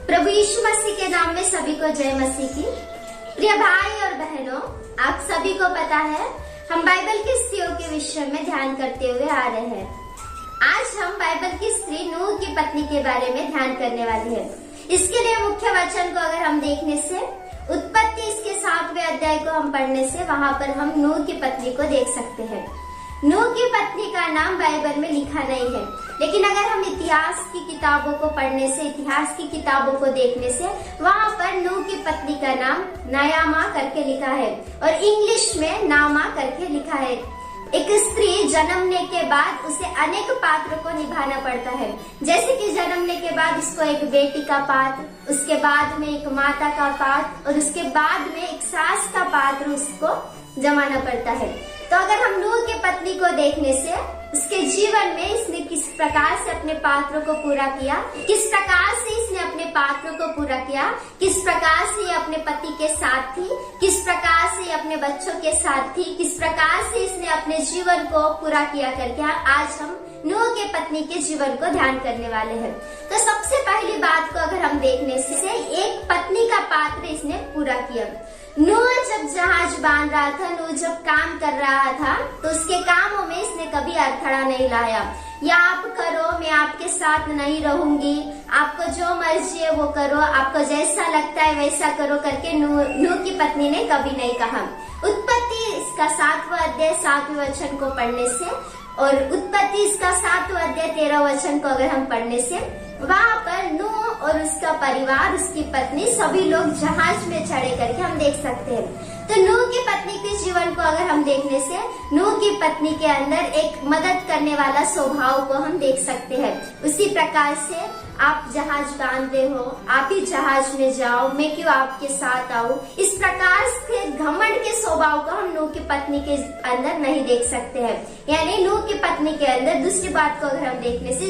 प्रभु यीशु मसीह के नाम में सभी को जय मसीह की। प्रिय भाई और बहनों, आप सभी को पता है हम बाइबल की स्त्रियों के विषय में ध्यान करते हुए आ रहे हैं। आज हम बाइबल की स्त्री नूह की पत्नी के बारे में ध्यान करने वाले हैं। इसके लिए मुख्य वचन को अगर हम देखने से उत्पत्ति इसके 7वें अध्याय को हम पढ़ने से वहाँ पर हम नूह की पत्नी को देख सकते हैं। नूह की पत्नी का नाम बाइबल में लिखा नहीं है, लेकिन अगर हम इतिहास की किताबों को पढ़ने से, इतिहास की किताबों को देखने से वहाँ पर नूह की पत्नी का नाम नायामा करके लिखा है और इंग्लिश में नामा करके लिखा है। एक स्त्री जन्मने के बाद उसे अनेक पात्रों को निभाना पड़ता है, जैसे कि जन्मने के बाद उसको एक बेटी का पात्र, उसके बाद में एक माता का पात्र और उसके बाद में एक सास का पात्र उसको जमाना पड़ता है। तो अगर हम नूह की पत्नी को देखने से उसके जीवन में इसने किस प्रकार से अपने पात्रों को पूरा किया, किस प्रकार से इसने अपने पात्रों को पूरा किया, किस प्रकार से ये अपने पति के साथ थी, किस प्रकार से ये अपने बच्चों के साथ थी, किस प्रकार से इसने अपने जीवन को पूरा किया करके आज हम नूह के पत्नी के जीवन को ध्यान करने वाले हैं। तो सबसे पहली बात को अगर हम देखने से एक पत्नी का पात्र इसने पूरा किया। नूह जब जहाज बांध रहा था, नूह जब काम कर रहा था, तो उसके कामों में इसने कभी अड़थड़ा नहीं लाया या आप करो, मैं आपके साथ नहीं रहूंगी, आपको जो मर्जी है वो करो, आपको जैसा लगता है वैसा करो करके नूह की पत्नी ने कभी नहीं कहा। उत्पत्ति इसका 7वां अध्याय 7वें वचन को पढ़ने से और उत्पत्ति इसका 7वां अध्याय 13 वचन को अगर हम पढ़ने से वहाँ पर नूह और उसका परिवार, उसकी पत्नी, सभी लोग जहाज में चढ़े करके हम देख सकते हैं। तो नूह की पत्नी के जीवन को अगर हम देखने से नूह की पत्नी के अंदर एक मदद करने वाला स्वभाव को हम देख सकते हैं। उसी प्रकार से आप जहाज बांधते हो, आप ही जहाज में जाओ, मैं क्यों आपके साथ आऊं, इस प्रकार से घमंड के स्वभाव को हम नूह की पत्नी के अंदर नहीं देख सकते हैं। यानी नूह की पत्नी के अंदर दूसरी बात को अगर हम देखने से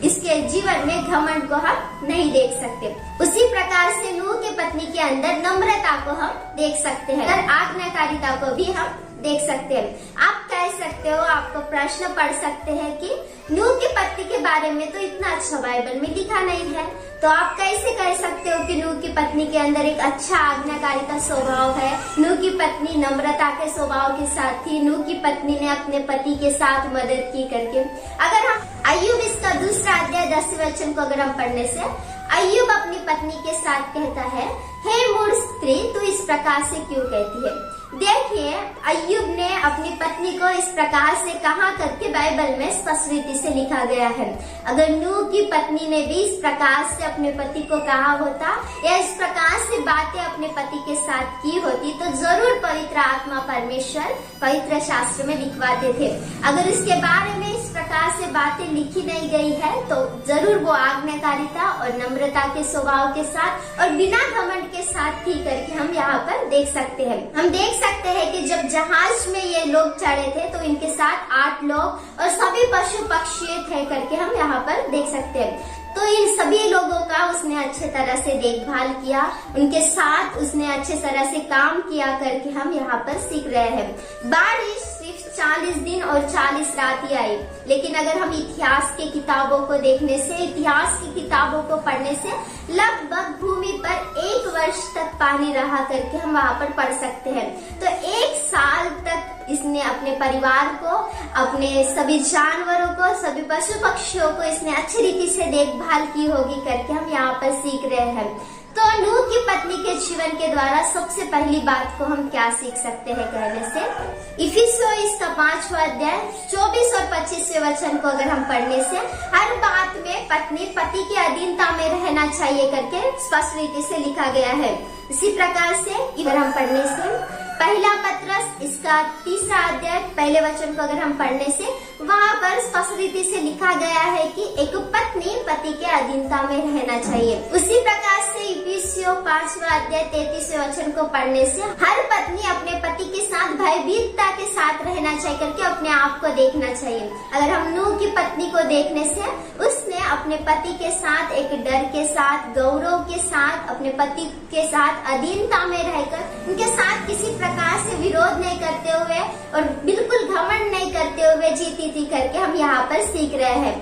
इसके जीवन में घमंड को हम नहीं देख सकते। उसी प्रकार से नूह की पत्नी के अंदर नम्रता को हम देख सकते हैं और आज्ञाकारिता को भी हम देख सकते हैं। आप कह सकते हो, आपको प्रश्न पढ़ सकते हैं कि नूह की पत्नी के बारे में तो इतना अच्छा बाइबल में लिखा नहीं है, तो आप कैसे कह सकते हो कि नूह की पत्नी के अंदर एक अच्छा आज्ञाकारिता स्वभाव है, नूह की पत्नी नम्रता के स्वभाव के साथ थी, नूह की पत्नी ने अपने पति के साथ मदद की करके। अगर हम अय्यूब इसका 2रा अध्याय 10वें वचन को अगर हम पढ़ने से अय्यूब अपनी पत्नी के साथ कहता है, हे मूढ़ स्त्री, तू इस प्रकार से क्यों कहती है। देखिए, अय्यूब ने अपनी पत्नी को इस प्रकार से कहा करके बाइबल में स्पष्ट रीति से लिखा गया है। अगर नूह की पत्नी ने भी इस प्रकार से अपने पति को कहा होता या इस प्रकार से बातें अपने पति के साथ की होती तो जरूर पवित्र आत्मा परमेश्वर पवित्र शास्त्र में लिखवाते थे। अगर इसके बारे में इस प्रकार से बातें लिखी नहीं गई है तो जरूर वो आज्ञाकारिता और नम्रता के स्वभाव के साथ और बिना घमंड के साथ थी करके हम यहाँ पर देख सकते हैं। हम देख सकते हैं कि जब जहाज में ये लोग चढ़े थे तो इनके साथ 8 लोग और सभी पशु पक्षी थे करके हम यहाँ पर देख सकते हैं। तो इन सभी लोगों का उसने अच्छे तरह से देखभाल किया, उनके साथ उसने अच्छे तरह से काम किया करके हम यहाँ पर सीख रहे हैं। बारिश सिर्फ 40 दिन और 40 रात ही आई, लेकिन अगर हम इतिहास की किताबों को देखने से, इतिहास की किताबों को पढ़ने से लगभग भूमि पर 1 वर्ष तक पानी रहा करके हम वहाँ पर पढ़ सकते हैं। तो 1 साल तक इसने अपने परिवार को, अपने सभी जानवरों को, सभी पशु पक्षियों को इसने अच्छी रीति से देखभाल की होगी करके हम यहाँ पर सीख रहे हैं। तो नूह की पत्नी के जीवन के द्वारा सबसे पहली बात को हम क्या सीख सकते हैं कहने से इफिसियों इसका 5वां अध्याय 24 और 25वें वचन को अगर हम पढ़ने से हर बात में पत्नी पति की अधीनता में रहना चाहिए करके स्पष्ट रीति से लिखा गया है। इसी प्रकार से अगर हम पढ़ने से पहला पत्रस इसका 3रा अध्याय 1 वचन को अगर हम पढ़ने से वहाँ पर स्पष्ट रीति से लिखा गया है कि एक पत्नी पति के अधीनता में रहना चाहिए। उसी प्रकार से इफिसियों 5वां अध्याय 33वें वचन को पढ़ने से हर पत्नी अपने पति के साथ भयभीतता के साथ रहना चाहिए करके अपने आप को देखना चाहिए। अगर हम नूह की पत्नी को देखने से उसने अपने पति के साथ एक डर के साथ, गौरव के साथ, अपने पति के साथ अधीनता में रहकर उनके साथ किसी प्रकार से विरोध नहीं करते हुए और बिल्कुल घमंड नहीं करते हुए जीती थी करके हम यहाँ पर सीख रहे हैं।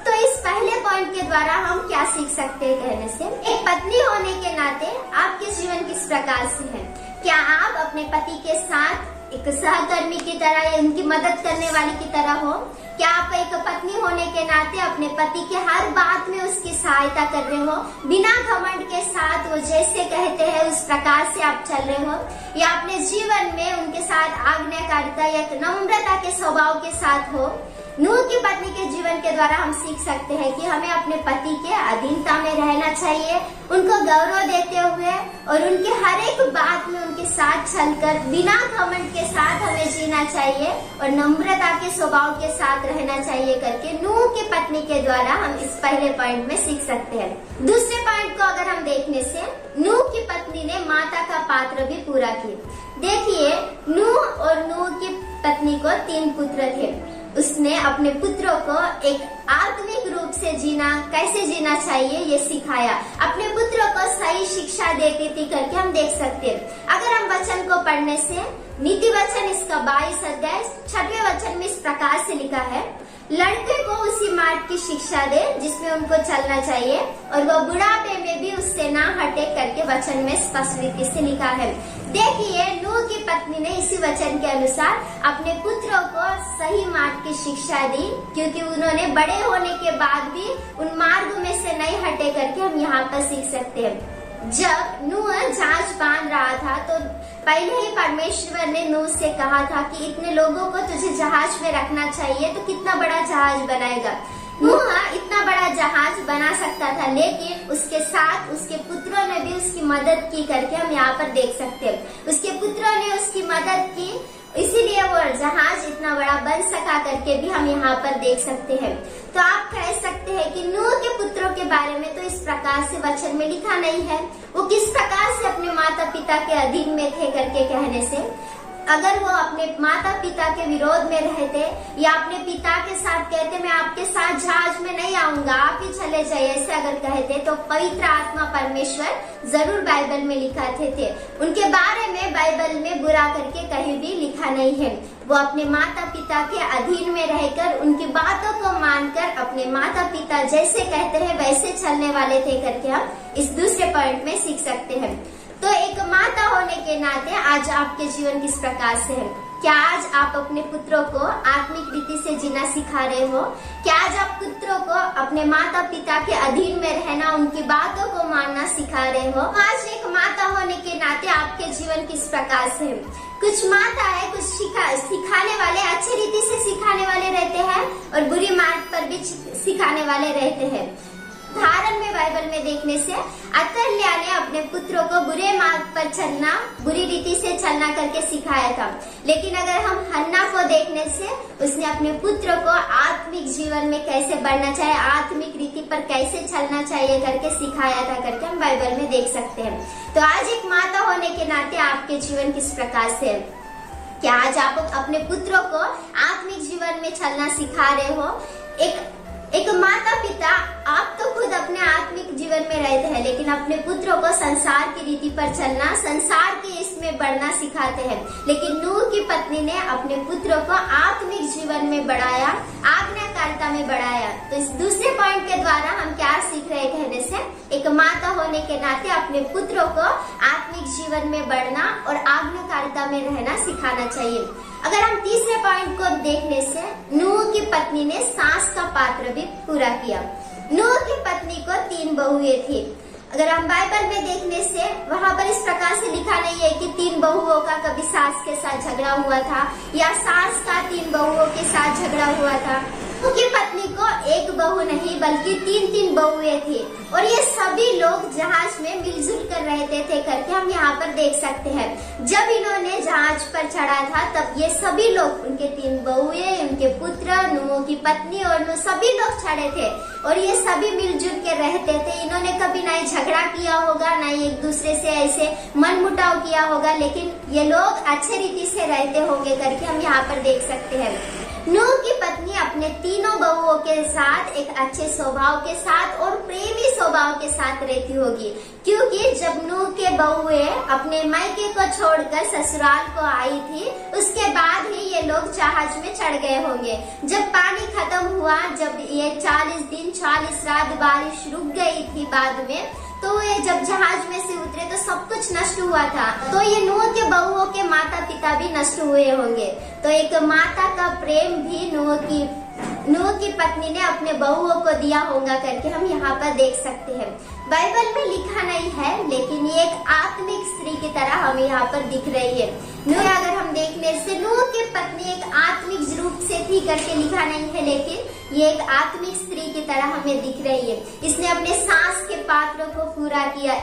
तो तो इस पहले पॉइंट के द्वारा हम क्या सीख सकते हैं कहने से, एक पत्नी होने के नाते आपके जीवन किस प्रकार से है। क्या आप अपने पति के साथ एक सहकर्मी की तरह या उनकी मदद करने वाली की तरह हो? क्या आप एक पत्नी होने के नाते अपने पति के हर बात में उसकी सहायता कर रहे हो, बिना घमंड के साथ वो जैसे कहते हैं उस प्रकार से आप चल रहे हो, या अपने जीवन में उनके साथ आज्ञाकारिता या नम्रता के स्वभाव के साथ हो? नूह की पत्नी के जीवन के द्वारा हम सीख सकते हैं कि हमें अपने पति के अधीनता में रहना चाहिए, उनको गौरव देते हुए और उनके हर एक बात में उनके साथ चलकर बिना घमंड के साथ हमें जीना चाहिए और नम्रता के स्वभाव के साथ रहना चाहिए करके नूह की पत्नी के द्वारा हम इस पहले पॉइंट में सीख सकते हैं। दूसरे पॉइंट को अगर हम देखने से, नूह की पत्नी ने माता का पात्र भी पूरा किया। देखिए, नूह और नूह की पत्नी को 3 पुत्र थे। उसने अपने पुत्रों को एक आत्मिक रूप से जीना, कैसे जीना चाहिए ये सिखाया, अपने पुत्रों को सही शिक्षा देती थी करके हम देख सकते हैं। अगर हम वचन को पढ़ने से, नीति वचन इसका 22 अध्याय 6वें वचन में इस प्रकार से लिखा है, लड़के को उसी मार्ग की शिक्षा दे जिसमें उनको चलना चाहिए और वह बुढ़ापे में भी उससे ना हटे करके वचन में स्पष्ट रीति से लिखा है। देखिए, नूह की पत्नी ने इसी वचन के अनुसार अपने पुत्रों को सही मार्ग की शिक्षा दी, क्योंकि उन्होंने बड़े होने के बाद भी उन मार्ग में से नहीं हटे करके हम यहाँ पर सीख सकते हैं। जब नूह जहाज बांध रहा था तो पहले ही परमेश्वर ने नूह से कहा था कि इतने लोगों को तुझे जहाज में रखना चाहिए, तो कितना बड़ा जहाज बनाएगा। नूह इतना बड़ा जहाज बना सकता था, लेकिन उसके साथ उसके पुत्रों ने भी उसकी मदद की करके हम यहाँ पर देख सकते हैं। उसके पुत्रों ने उसकी मदद की, इसीलिए वो जहाज इतना बड़ा बन सका करके भी हम यहाँ पर देख सकते हैं। तो आप कह सकते हैं कि नूह के पुत्रों के बारे में तो इस प्रकार से वचन में लिखा नहीं है, वो किस प्रकार से अपने माता पिता के अधीन में थे करके कहने से, अगर वो अपने माता पिता के विरोध में रहते या अपने पिता के साथ कहते मैं आपके साथ जहाज में नहीं आऊंगा, आप ही चले जाइए, ऐसे अगर कहते तो पवित्र आत्मा परमेश्वर जरूर बाइबल में लिखाते थे। उनके बारे में बाइबल में बुरा करके कहीं भी लिखा नहीं है। वो अपने माता पिता के अधीन में रहकर उनकी बातों को मानकर अपने माता पिता जैसे कहते हैं वैसे चलने वाले थे करके हम इस दूसरे पॉइंट में सीख सकते हैं। तो एक माता होने के नाते आज आपके जीवन किस प्रकार से है? क्या आज आप अपने पुत्रों को आत्मिक रीति से जीना सिखा रहे हो? क्या आज आप पुत्रों को अपने माता पिता के अधीन में रहना, उनकी बातों को मानना सिखा रहे हो? आज एक माता होने के नाते आपके जीवन किस प्रकार से है? कुछ माता है, कुछ सिखाने वाले, अच्छी रीति से सिखाने वाले रहते हैं और बुरी मार्ग पर भी सिखाने वाले रहते हैं। उदाहरण में बाइबल में देखने से अतल्याह ने अपने पुत्रों को बुरे मार्ग पर चलना, बुरी रीति से चलना करके सिखाया था। लेकिन अगर हम हन्ना को देखने से उसने अपने पुत्रों को आत्मिक जीवन में कैसे बढ़ना चाहिए, आत्मिक रीति पर कैसे चलना चाहिए करके सिखाया था करके हम बाइबल में देख सकते हैं। तो आज एक माता होने के नाते आपके जीवन किस प्रकार से है? क्या आज आप अपने पुत्रों को आत्मिक जीवन में चलना सिखा रहे हो? एक माता पिता, आप तो खुद अपने आत्मिक जीवन में रहते हैं, लेकिन अपने पुत्रों को संसार की रीति पर चलना, संसार के इसमें बढ़ना सिखाते हैं। लेकिन नूह की पत्नी ने अपने पुत्रों को आत्मिक जीवन में बढ़ाया, आज्ञाकारिता में बढ़ाया। तो इस दूसरे पॉइंट के द्वारा हम क्या सीख रहे कहने से, एक माता होने के नाते अपने पुत्रों को आत्मिक जीवन में बढ़ना और आज्ञाकारिता में रहना सिखाना चाहिए। अगर हम तीसरे पॉइंट को देखने से, नूह की पत्नी ने सास का पात्र भी पूरा किया। नूह की पत्नी को 3 बहुएं थी। अगर हम बाइबल में देखने से वहाँ पर इस प्रकार से लिखा नहीं है कि 3 बहुओं का कभी सास के साथ झगड़ा हुआ था या सास का 3 बहुओं के साथ झगड़ा हुआ था। उनकी पत्नी को 1 बहू नहीं बल्कि 3 बहुएं थी और ये सभी लोग जहाज में मिलजुल कर रहते थे करके हम यहाँ पर देख सकते हैं। जब इन्होंने जहाज पर चढ़ा था तब ये सभी लोग, उनके 3 बहुएं, उनके पुत्र, नूह की पत्नी और नूह, सभी लोग चढ़े थे और ये सभी मिलजुल के रहते थे। इन्होंने कभी नहीं झगड़ा किया होगा, ना एक दूसरे से ऐसे मनमुटाव किया होगा, लेकिन ये लोग अच्छे रीति से रहते होंगे करके हम यहाँ पर देख सकते हैं। नूह की पत्नी अपने 3 बहुओं के साथ एक अच्छे स्वभाव के साथ और प्रेमी स्वभाव के साथ रहती होगी, क्योंकि जब नूह के बहुएं अपने मायके को छोड़कर ससुराल को आई थी, उसके बाद ही ये लोग जहाज में चढ़ गए होंगे। जब पानी खत्म हुआ, जब ये 40 दिन 40 रात बारिश रुक गई थी बाद में, तो ये जब जहाज में से उतरे तो सब कुछ नष्ट हुआ था। तो ये नूह के बहुओं के माता पिता भी नष्ट हुए होंगे। तो एक माता का प्रेम भी नूह की पत्नी ने अपने बहुओं को दिया होगा करके हम यहाँ पर देख सकते हैं। बाइबल में लिखा नहीं है, लेकिन ये एक आत्मिक स्त्री की तरह हमें यहाँ पर दिख रही है। नूह अगर हम देखने से नूह की पत्नी एक आत्मिक रूप से थी करके लिखा नहीं है, लेकिन ये एक आत्मिक स्त्री की तरह हमें दिख रही है। इसने अपने सांस के पात्रों को पूरा किया,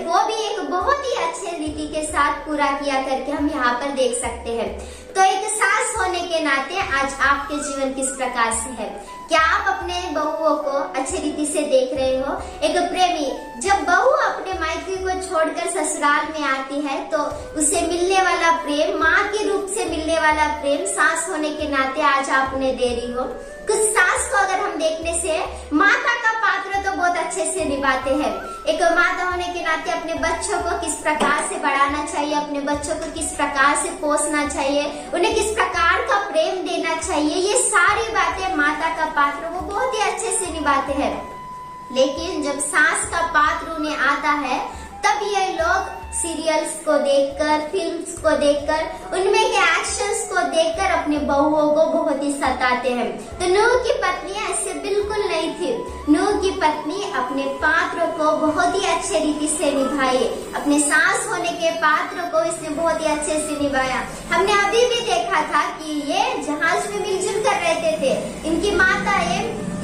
वो भी एक बहुत ही अच्छे रीति के साथ पूरा किया करके हम यहाँ पर देख सकते हैं। तो एक सास होने के नाते आज आपके जीवन किस प्रकार से है? क्या आप अपने बहुओं को अच्छे रीति से देख रहे हो? एक प्रेमी, जब बहू अपने मायके को छोड़कर ससुराल में आती है तो उसे मिलने वाला प्रेम, माँ के रूप से मिलने वाला प्रेम सास होने के नाते आज आप उन्हें दे रही हो। कुछ सास को अगर हम देखने से माता का पात्र तो बहुत अच्छे से निभाते हैं। एक माता होने के नाते अपने बच्चों को किस प्रकार से बढ़ाना चाहिए, अपने बच्चों को किस प्रकार से पोसना चाहिए, उन्हें किस प्रकार का प्रेम देना चाहिए, ये सारी बातें माता का पात्र वो बहुत ही अच्छे से निभाते हैं। लेकिन जब सास का पात्र उन्हें आता है, तब ये लोग सीरियल्स को देखकर, फिल्म्स को देखकर, उनमें के एक्शंस को देखकर अपने बहुओं को बहुत ही सताते हैं। तो नूह की पत्नी ऐसे बिल्कुल नहीं थी। नूह की पत्नी अपने पात्र को बहुत ही अच्छे रीति से निभाई। अपने सास होने के पात्र को इसने बहुत ही अच्छे से निभाया। हमने अभी भी देखा था कि ये जहाज में मिलजुल कर रहते थे। इनकी माता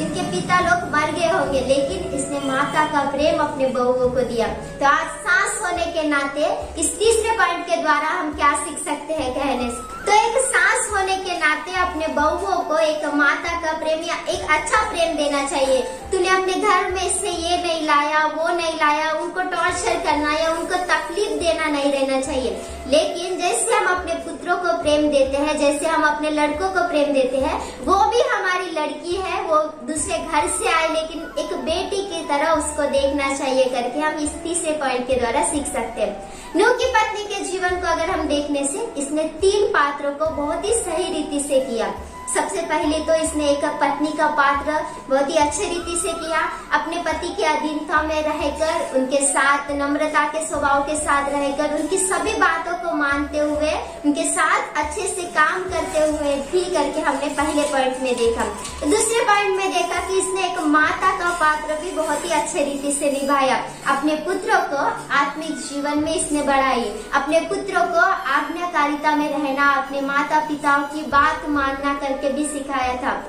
इनके पिता लोग मर गए होंगे, लेकिन इसने माता का प्रेम अपने बहुओं को दिया। तो आज सास होने के नाते इस तीसरे पॉइंट के द्वारा हम क्या सीख सकते हैं कहने से? तो एक सास होने के नाते अपने बहुओं को एक माता का प्रेम या एक अच्छा प्रेम देना चाहिए। तूने अपने घर में से ये नहीं लाया, वो नहीं लाया, उनको टॉर्चर करना या उनको तकलीफ देना नहीं रहना चाहिए। लेकिन जैसे हम अपने पुत्रों को प्रेम देते हैं, जैसे हम अपने लड़कों को प्रेम देते हैं, वो भी हमारी लड़की है, वो दूसरे घर से आए लेकिन एक बेटी की तरह उसको देखना चाहिए करके हम इस तीसरे पॉइंट के द्वारा सीख सकते हैं। नूह की पत्नी के जीवन को अगर हम देखने से इसने 3 पात्रों को बहुत ही सही रीति से किया। सबसे पहले तो इसने एक पत्नी का पात्र बहुत ही अच्छे रीति से किया। अपने पति के अधीनता में रहकर, उनके साथ नम्रता के स्वभाव के साथ रहकर, उनकी सभी बातों को मानते हुए, उनके साथ अच्छे से काम करते हुए भी करके हमने पहले पॉइंट में देखा। दूसरे पॉइंट में देखा कि इसने एक माता का पात्र भी बहुत ही अच्छे रीति से निभाया। अपने पुत्रों को आत्मिक जीवन में इसने बढ़ाई। अपने पुत्रों को आज्ञाकारिता में रहना, अपने माता पिता की बात मानना करके भी सिखाया था।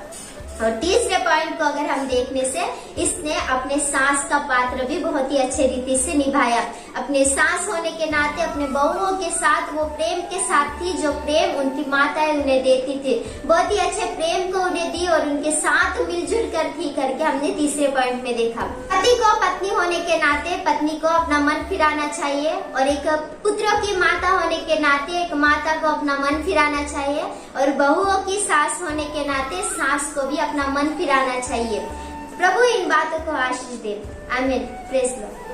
और तीसरे पॉइंट को अगर हम देखने से इसने अपने सास का पात्र भी बहुत ही अच्छे रीति से निभाया। अपने सास होने के नाते अपने बहुओं के साथ वो प्रेम के साथ थी जो प्रेम उनकी माताएं उन्हें देती थी। बहुत ही अच्छे प्रेम को उन्हें दी और उनके साथ मिलजुल कर थी करके हमने तीसरे पॉइंट में देखा। पति को पत्नी होने के नाते पत्नी को अपना मन फिराना चाहिए और एक पुत्रों की माता होने के नाते एक माता को अपना मन फिराना चाहिए और बहुओं की सास होने के नाते सास को भी अपना मन फिराना चाहिए। प्रभु इन बातों को आशीष दे। आमीन। Praise Lord.